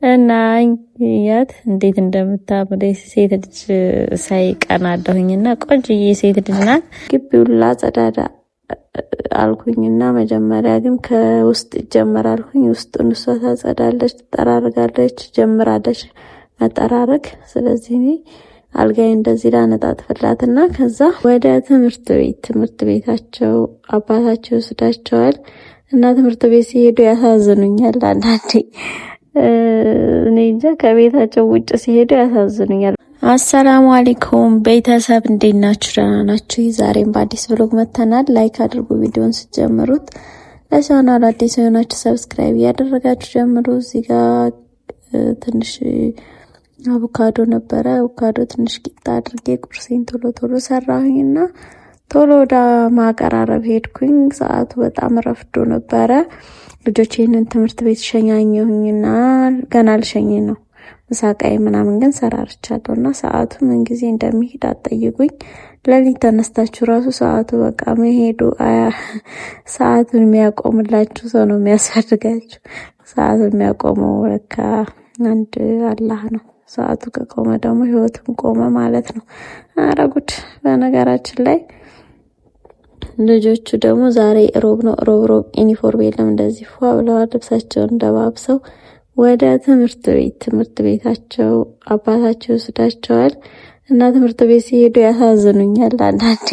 እና ያት እንዴት እንደምታምር ሴት ልጅ ሳይ ቀናለሁኝና ቆንጆዬ ሴት ልጅ ናት። ግቢውን ላጸዳዳ አልኩኝና መጀመሪያ ግን ከውስጥ ይጀምራልኩኝ። ውስጡን እሷ ታጸዳለች፣ ትጠራርጋለች፣ ጀምራለች መጠራረግ። ስለዚህ እኔ አልጋዬ እንደዚህ ላነጣጥፍላትና ከዛ ወደ ትምህርት ቤታቸው አባታቸው ወስዳቸዋል። እና ትምህርት ቤት ሲሄዱ ያሳዝኑኛል አንዳንዴ። እኔ እንጃ ከቤታቸው ውጭ ሲሄዱ ያሳዝኑኛል። አሰላሙ አለይኩም ቤተሰብ እንዴት ናችሁ? ደህና ናችሁ? ዛሬም በአዲስ ብሎግ መተናል። ላይክ አድርጉ ቪዲዮን ስትጀምሩት። ለቻናሉ አዲስ የሆናችሁ ሰብስክራይብ እያደረጋችሁ ጀምሩ። እዚህ ጋር ትንሽ አቮካዶ ነበረ። አቮካዶ ትንሽ ቂጣ አድርጌ ቁርሴን ቶሎ ሰራሁኝና ቶሎ ወደ ማቀራረብ ሄድኩኝ። ሰዓቱ በጣም ረፍዶ ነበረ። ልጆቼን ትምህርት ቤት ሸኛኘሁኝና ገና ልሸኝ ነው። ምሳቃይ ምናምን ግን ሰራርቻለሁና ሰዓቱ ምን ጊዜ እንደሚሄድ አትጠይቁኝ። ለሊት ተነስታችሁ ራሱ ሰዓቱ በቃ መሄዱ ሰዓቱን የሚያቆምላችሁ ሰው ነው የሚያስፈልጋችሁ። ሰዓቱን የሚያቆመው ለካ አንድ አላህ ነው። ሰዓቱ ከቆመ ደግሞ ህይወቱም ቆመ ማለት ነው። ኧረ ጉድ! በነገራችን ላይ ልጆቹ ደግሞ ዛሬ ሮብ ነው። ሮብ ዩኒፎርም የለም። እንደዚህ ፏ ብለዋል ልብሳቸውን እንደባብሰው ወደ ትምህርት ቤታቸው አባታቸው ወስዳቸዋል። እና ትምህርት ቤት ሲሄዱ ያሳዝኑኛል አንዳንዴ።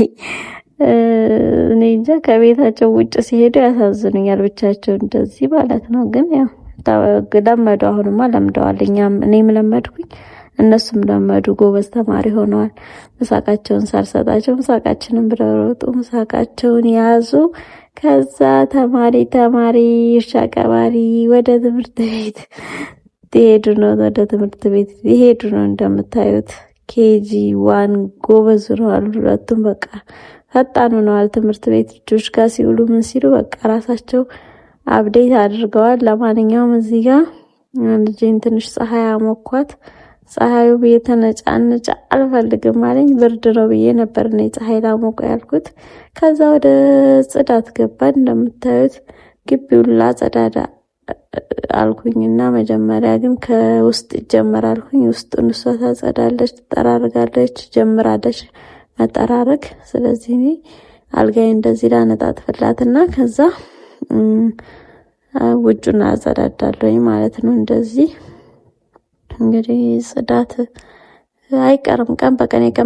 እኔ እንጃ ከቤታቸው ውጭ ሲሄዱ ያሳዝኑኛል። ብቻቸው እንደዚህ ማለት ነው። ግን ያው ለመዱ። አሁንማ ለምደዋል። እኔም ለመድኩኝ፣ እነሱም ለመዱ። ጎበዝ ተማሪ ሆነዋል። ምሳቃቸውን ሳልሰጣቸው ምሳቃችንን ብለው ሮጡ። ምሳቃቸውን ያዙ። ከዛ ተማሪ እርሻ ቀባሪ ወደ ትምህርት ቤት ይሄዱ ነው። እንደምታዩት ኬጂ 1 ጎበዝ ሆነዋል። ሁለቱም በቃ ፈጣን ሆነዋል። ትምህርት ቤት ልጆች ጋር ሲውሉ ምን ሲሉ በቃ ራሳቸው አፕዴት አድርገዋል። ለማንኛውም እዚህ ጋር ልጄን ትንሽ ፀሐይ አሞኳት። ፀሐዩ የተነጫነጨ አልፈልግም አለኝ። ብርድ ነው ብዬ ነበር እኔ ፀሐይ ላሞቀ ያልኩት። ከዛ ወደ ጽዳት ገባን። እንደምታዩት ግቢውን ላጸዳዳ አልኩኝና መጀመሪያ ግን ከውስጥ ይጀምራልኩኝ። ውስጡን እሷ ታጸዳለች፣ ትጠራርጋለች፣ ጀምራለች መጠራረግ። ስለዚህ እኔ አልጋዬ እንደዚህ ላነጣጥፍላትና ከዛ ውጭውን አጸዳዳለሁኝ ማለት ነው። እንደዚህ እንግዲህ ጽዳት አይቀርም፣ ቀን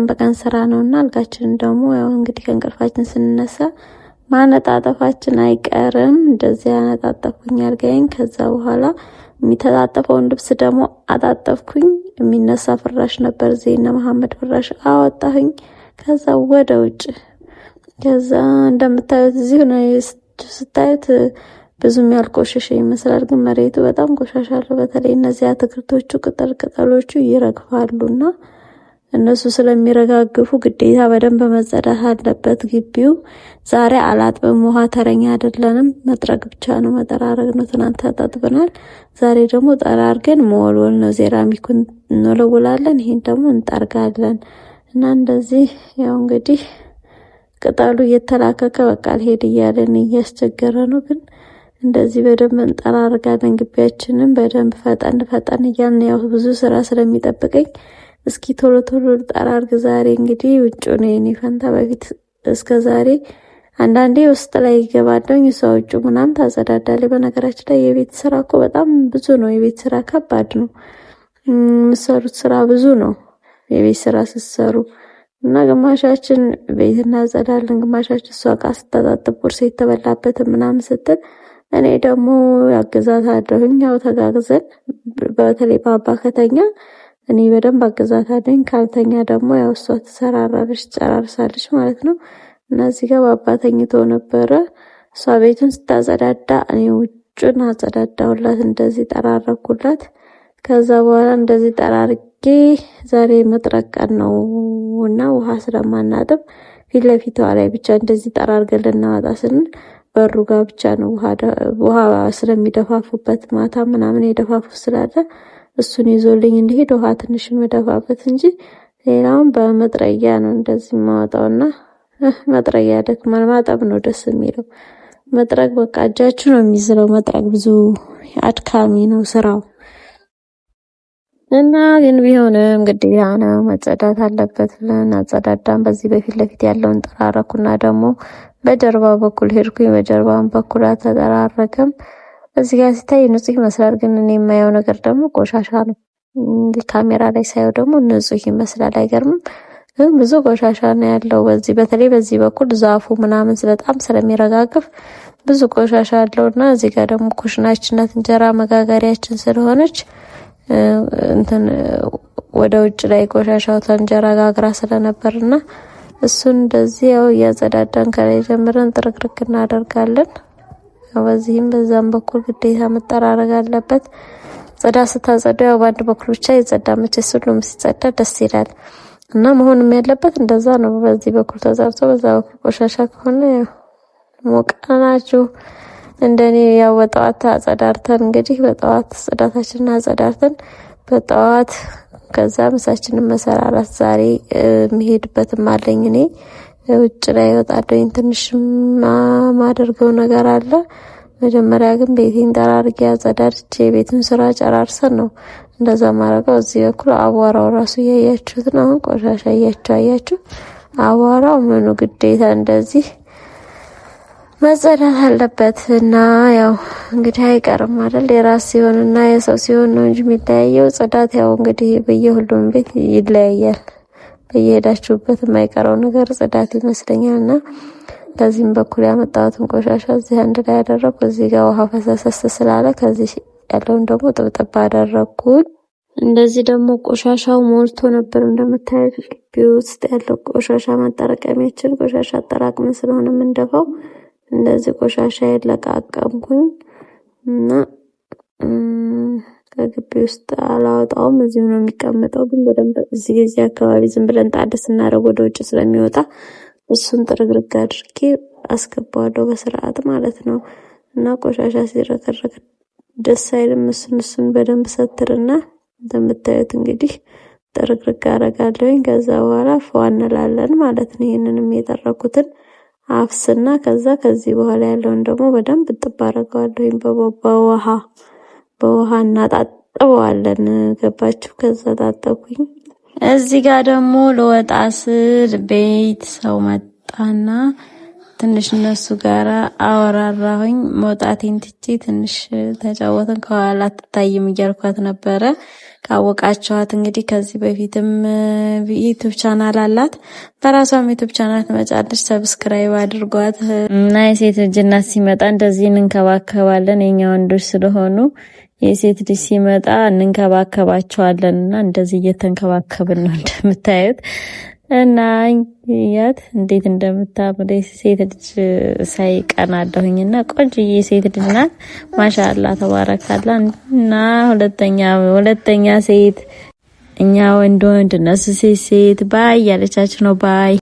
በቀን ስራ ነውና አልጋችንን ደግሞ ያው እንግዲህ ከእንቅልፋችን ስንነሳ ማነጣጠፋችን አይቀርም። እንደዚህ አነጣጠፍኩኝ አልጋዬን። ከዛ በኋላ የሚተጣጠፈውን ልብስ ደግሞ አጣጠፍኩኝ። የሚነሳ ፍራሽ ነበር፣ ዜና መሐመድ ፍራሽ አወጣሁኝ። ከዛ ወደ ውጭ ከዛ እንደምታዩት እዚህ ነው ስታዩት ብዙም ያልቆሸሸ ይመስላል፣ ግን መሬቱ በጣም ቆሻሻ አለው። በተለይ እነዚህ አትክልቶቹ ቅጠሎቹ ይረግፋሉና እነሱ ስለሚረጋግፉ ግዴታ በደንብ መጸዳት አለበት ግቢው። ዛሬ አላጥብም፣ ውሃ ተረኛ አይደለንም፣ መጥረግ ብቻ ነው፣ መጠራረግ ነው። ትናንት ታጥበናል። ዛሬ ደግሞ ጠራርገን መወልወል ነው። ሴራሚኩን እንወለውላለን፣ ይሄን ደግሞ እንጠርጋለን። እና እንደዚህ ያው እንግዲህ ቅጠሉ እየተላከከ በቃ አልሄድ እያለን እያስቸገረ ነው። ግን እንደዚህ በደንብ እንጠራርጋለን። ግቢያችንን በደንብ ፈጠን እያልን ያው ብዙ ስራ ስለሚጠብቀኝ እስኪ ቶሎ ጠራርግ። ዛሬ እንግዲህ ውጭ ነው የኔ ፈንታ። በፊት እስከ ዛሬ አንዳንዴ ውስጥ ላይ ይገባለኝ፣ እሷ ውጭ ምናምን ታጸዳዳለች። በነገራችን ላይ የቤት ስራ እኮ በጣም ብዙ ነው። የቤት ስራ ከባድ ነው። የምትሰሩት ስራ ብዙ ነው የቤት ስራ ስትሰሩ። እና ግማሻችን ቤት እናጸዳለን፣ ግማሻችን እሷ ዕቃ ስታጣጥብ ቁርስ የተበላበት ምናምን ስትል እኔ ደግሞ ያግዛታለሁኝ። ያው ተጋግዘን፣ በተለይ ባባ ከተኛ እኔ በደንብ አግዛታለሁኝ፣ ካልተኛ ደግሞ ያው እሷ ትጨራርሳለች ማለት ነው። እና እዚህ ጋር ባባ ተኝቶ ነበረ። እሷ ቤቱን ስታጸዳዳ እኔ ውጩን አጸዳዳሁላት፣ እንደዚህ ጠራረኩላት። ከዛ በኋላ እንደዚህ ጠራርጌ ዛሬ መጥረቅ ቀን ነው እና ውሃ ስለማናጥብ ፊት ለፊቷ ላይ ብቻ እንደዚህ ጠራርገን ልናወጣ ስንል በሩ ጋር ብቻ ነው ውሃ ስለሚደፋፉበት ማታ ምናምን የደፋፉ ስላለ እሱን ይዞልኝ እንዲሄድ ውሃ ትንሽ መደፋበት እንጂ ሌላውን በመጥረጊያ ነው እንደዚህ ማወጣውና መጥረጊያ ደክማል። ማጠብ ነው ደስ የሚለው። መጥረግ በቃ እጃችሁ ነው የሚዝለው። መጥረግ ብዙ አድካሚ ነው ስራው። እና ግን ቢሆንም ግዴታ ነው መጸዳት አለበት ብለን አጸዳዳን። በዚህ በፊት ለፊት ያለውን ጠራረኩና ደግሞ በጀርባ በኩል ሄድኩኝ። በጀርባውን በኩል አልተጠራረገም። እዚህ ጋር ሲታይ ንጹህ ይመስላል፣ ግን እኔ የማየው ነገር ደግሞ ቆሻሻ ነው። ካሜራ ላይ ሳየው ደግሞ ንጹህ ይመስላል። አይገርምም? ግን ብዙ ቆሻሻ ነው ያለው። በተለይ በዚህ በኩል ዛፉ ምናምን በጣም ስለሚረጋግፍ ብዙ ቆሻሻ አለውና እዚህ ጋር ደግሞ ኩሽናችን ናት፣ እንጀራ መጋገሪያችን ስለሆነች እንትን ወደ ውጭ ላይ ቆሻሻው እንጀራ ጋግራ ስለነበርና እሱን እንደዚህ ያው እያጸዳዳን ከላይ ጀምረን ጥርቅርቅ እናደርጋለን። በዚህም በዛም በኩል ግዴታ መጠራረግ አለበት። ጽዳት ስታጸዱ ያው በአንድ በኩል ብቻ ይጸዳ፣ መቼስ ሁሉም ሲጸዳ ደስ ይላል እና መሆንም ያለበት እንደዛ ነው። በዚህ በኩል ተጸድቶ በዛ በኩል ቆሻሻ ከሆነ ሞቀናችሁ እንደኔ ያው በጠዋት አጸዳርተን እንግዲህ በጠዋት ጽዳታችንን አጸዳርተን በጠዋት ከዛ ምሳችንን መሰራራት። ዛሬ መሄድበትም አለኝ እኔ ውጭ ላይ ወጣለኝ። ትንሽ ማደርገው ነገር አለ። መጀመሪያ ግን ቤቴን ጠራርጌ አጸዳድቼ ቤቱን ስራ ጨራርሰን ነው እንደዛ ማረገው። እዚህ በኩል አቧራው ራሱ ያያችሁት ነው። ቆሻሻ አያችሁ አቧራው ምኑ ግዴታ እንደዚህ መጸዳት አለበት እና ያው እንግዲህ አይቀርም አይደል? የራስ ሲሆንና የሰው ሲሆን ነው እንጂ የሚለያየው። ጽዳት ያው እንግዲህ በየሁሉም ቤት ይለያያል። በየሄዳችሁበት የማይቀረው ነገር ጽዳት ይመስለኛልና ከዚህም በኩል ያመጣሁትን ቆሻሻ እዚህ አንድ ላይ ያደረኩ። እዚህ ጋር ውሃ ፈሰሰስ ስላለ ከዚህ ያለውን ደግሞ ጥብጥብ አደረኩት። እንደዚህ ደግሞ ቆሻሻው ሞልቶ ነበር እንደምታዩት። ግቢ ውስጥ ያለው ቆሻሻ ማጠራቀሚያችን ቆሻሻ አጠራቅመን ስለሆነ የምንደፋው እንደዚህ ቆሻሻ የለቃቀምኩኝ እና ከግቢ ውስጥ አላወጣውም፣ እዚሁ ነው የሚቀመጠው። ግን በደንብ እዚህ አካባቢ ዝም ብለን ጣድ ስናደርግ ወደ ውጭ ስለሚወጣ እሱን ጥርግርግ አድርጌ አስገባዋለሁ በስርዓት ማለት ነው። እና ቆሻሻ ሲረከረክ ደስ አይልም። እሱን በደንብ ሰትርና እንደምታዩት እንግዲህ ጥርግርግ አደርጋለሁኝ። ከዛ በኋላ ፏ እንላለን ማለት ነው። ይሄንንም የጠረኩትን አፍስና ከዚህ በኋላ ያለውን ደግሞ በደንብ ጥብ አደርገዋለሁኝ በውሃ እናጣጥበዋለን። ገባችሁ? ከዛ ታጠብኩኝ። እዚህ ጋር ደግሞ ለወጣ ስል ቤት ሰው መጣና ትንሽ እነሱ ጋር አወራራሁኝ። መውጣቴን ትቼ ትንሽ ተጫወትን። ከኋላ አትታይም እያልኳት ነበረ። ካወቃችኋት እንግዲህ ከዚህ በፊትም ዩቲዩብ ቻናል አላት። በራሷም ዩቲዩብ ቻናል ትመጫለች። ሰብስክራይብ አድርጓት እና የሴት ልጅ እናት ሲመጣ እንደዚህ እንንከባከባለን። የኛ ወንዶች ስለሆኑ የሴት ልጅ ሲመጣ እንንከባከባቸዋለንና እንደዚህ እየተንከባከብን ነው እንደምታዩት። እና ያት እንዴት እንደምታምር ሴት ልጅ ሳይቀናለሁኝና ቆንጆዬ ሴት ልጅ ናት። ማሻአላ ተባረካላ። እና ሁለተኛ ሴት እኛ ወንድ እነሱ ሴት ባይ ያለቻችሁ ነው ባይ